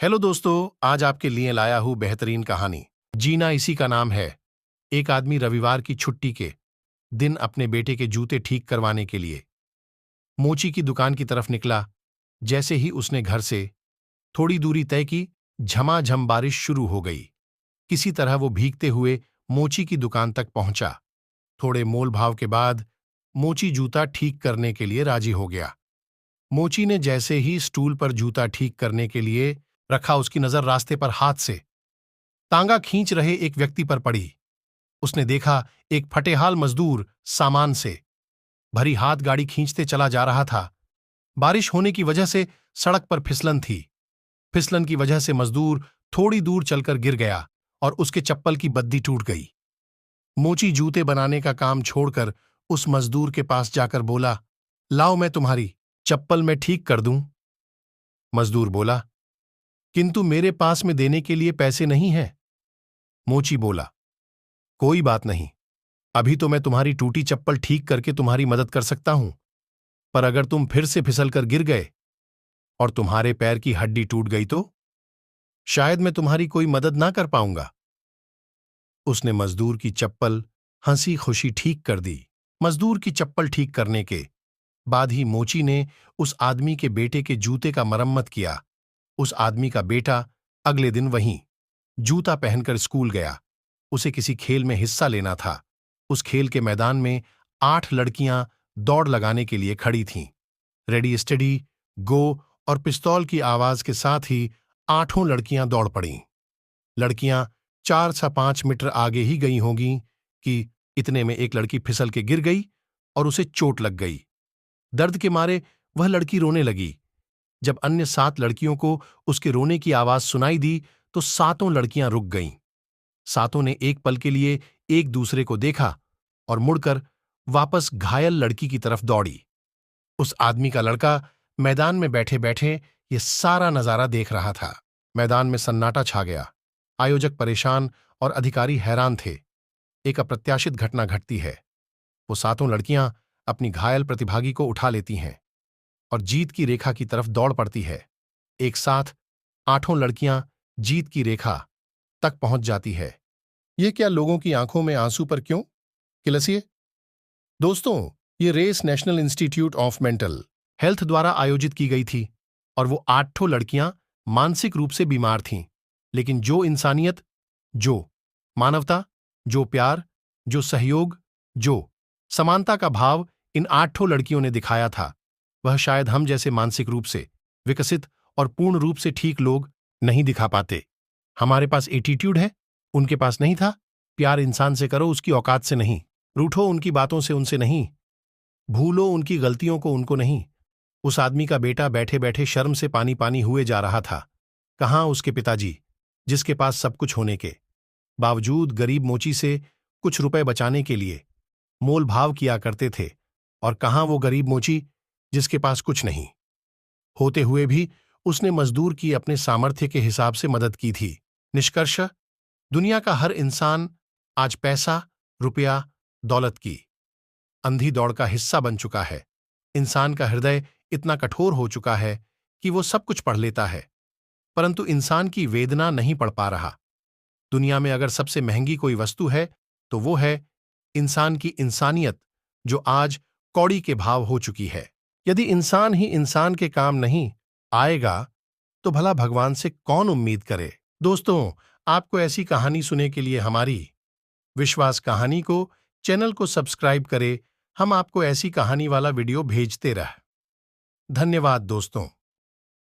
Hello दोस्तों, आज आपके लिए लाया हूं बेहतरीन कहानी। जीना इसी का नाम है। एक आदमी रविवार की छुट्टी के दिन अपने बेटे के जूते ठीक करवाने के लिए मोची की दुकान की तरफ निकला। जैसे ही उसने घर से थोड़ी दूरी तय की, झमाझम बारिश शुरू हो गई। किसी तरह वो भीगते हुए मोची की दुकान तक पहुंचा। थोड़े मोल भाव के बाद मोची जूता ठीक करने के लिए राजी हो गया। मोची ने जैसे ही स्टूल पर जूता ठीक करने के लिए रखा, उसकी नजर रास्ते पर हाथ से तांगा खींच रहे एक व्यक्ति पर पड़ी। उसने देखा, एक फटेहाल मजदूर सामान से भरी हाथ गाड़ी खींचते चला जा रहा था। बारिश होने की वजह से सड़क पर फिसलन थी। फिसलन की वजह से मजदूर थोड़ी दूर चलकर गिर गया और उसके चप्पल की बद्दी टूट गई। मोची जूते बनाने का काम छोड़कर उस मजदूर के पास जाकर बोला, लाओ मैं तुम्हारी चप्पल में ठीक कर दूं। मजदूर बोला, किंतु मेरे पास में देने के लिए पैसे नहीं हैं। मोची बोला, कोई बात नहीं, अभी तो मैं तुम्हारी टूटी चप्पल ठीक करके तुम्हारी मदद कर सकता हूं, पर अगर तुम फिर से फिसलकर गिर गए और तुम्हारे पैर की हड्डी टूट गई तो शायद मैं तुम्हारी कोई मदद ना कर पाऊंगा। उसने मजदूर की चप्पल हंसी खुशी ठीक कर दी। मजदूर की चप्पल ठीक करने के बाद ही मोची ने उस आदमी के बेटे के जूते का मरम्मत किया। उस आदमी का बेटा अगले दिन वहीं जूता पहनकर स्कूल गया। उसे किसी खेल में हिस्सा लेना था। उस खेल के मैदान में 8 लड़कियां दौड़ लगाने के लिए खड़ी थीं। रेडी स्टेडी गो और पिस्तौल की आवाज के साथ ही 8 लड़कियां दौड़ पड़ीं। लड़कियां 4 से 5 मीटर आगे ही गई होंगी कि इतने में एक लड़की फिसल के गिर गई और उसे चोट लग गई। दर्द के मारे वह लड़की रोने लगी। जब अन्य 7 लड़कियों को उसके रोने की आवाज सुनाई दी तो 7 लड़कियां रुक गईं। 7 ने एक पल के लिए एक दूसरे को देखा और मुड़कर वापस घायल लड़की की तरफ दौड़ी। उस आदमी का लड़का मैदान में बैठे बैठे ये सारा नजारा देख रहा था। मैदान में सन्नाटा छा गया। आयोजक परेशान और अधिकारी हैरान थे। एक अप्रत्याशित घटना घटती है। वो 7 लड़कियां अपनी घायल प्रतिभागी को उठा लेती हैं और जीत की रेखा की तरफ दौड़ पड़ती है। एक साथ 8 लड़कियां जीत की रेखा तक पहुंच जाती है। यह क्या लोगों की आंखों में आंसू पर क्यों किलसिए? दोस्तों, ये race National Institute of Mental Health द्वारा आयोजित की गई थी और वो 8 लड़कियां मानसिक रूप से बीमार थीं, लेकिन जो इंसानियत, जो मानवता, जो प्यार, जो सहयोग, जो समानता का भाव इन 8 लड़कियों ने दिखाया था, वह शायद हम जैसे मानसिक रूप से विकसित और पूर्ण रूप से ठीक लोग नहीं दिखा पाते। हमारे पास एटीट्यूड है, उनके पास नहीं था। प्यार इंसान से करो, उसकी औकात से नहीं। रूठो उनकी बातों से, उनसे नहीं। भूलो उनकी गलतियों को, उनको नहीं। उस आदमी का बेटा बैठे बैठे शर्म से पानी पानी हुए जा रहा था। कहाँ उसके पिताजी, जिसके पास सब कुछ होने के बावजूद गरीब मोची से कुछ रुपए बचाने के लिए मोल भाव किया करते थे, और कहाँ वो गरीब मोची जिसके पास कुछ नहीं होते हुए भी उसने मजदूर की अपने सामर्थ्य के हिसाब से मदद की थी। निष्कर्ष, दुनिया का हर इंसान आज पैसा, रुपया, दौलत की अंधी दौड़ का हिस्सा बन चुका है। इंसान का हृदय इतना कठोर हो चुका है कि वो सब कुछ पढ़ लेता है, परंतु इंसान की वेदना नहीं पढ़ पा रहा। दुनिया में अगर सबसे महंगी कोई वस्तु है तो वो है इंसान की इंसानियत, जो आज कौड़ी के भाव हो चुकी है। यदि इंसान ही इंसान के काम नहीं आएगा तो भला भगवान से कौन उम्मीद करे? दोस्तों, आपको ऐसी कहानी सुनने के लिए हमारी विश्वास कहानी को चैनल को सब्सक्राइब करें। हम आपको ऐसी कहानी वाला वीडियो भेजते रह। धन्यवाद दोस्तों।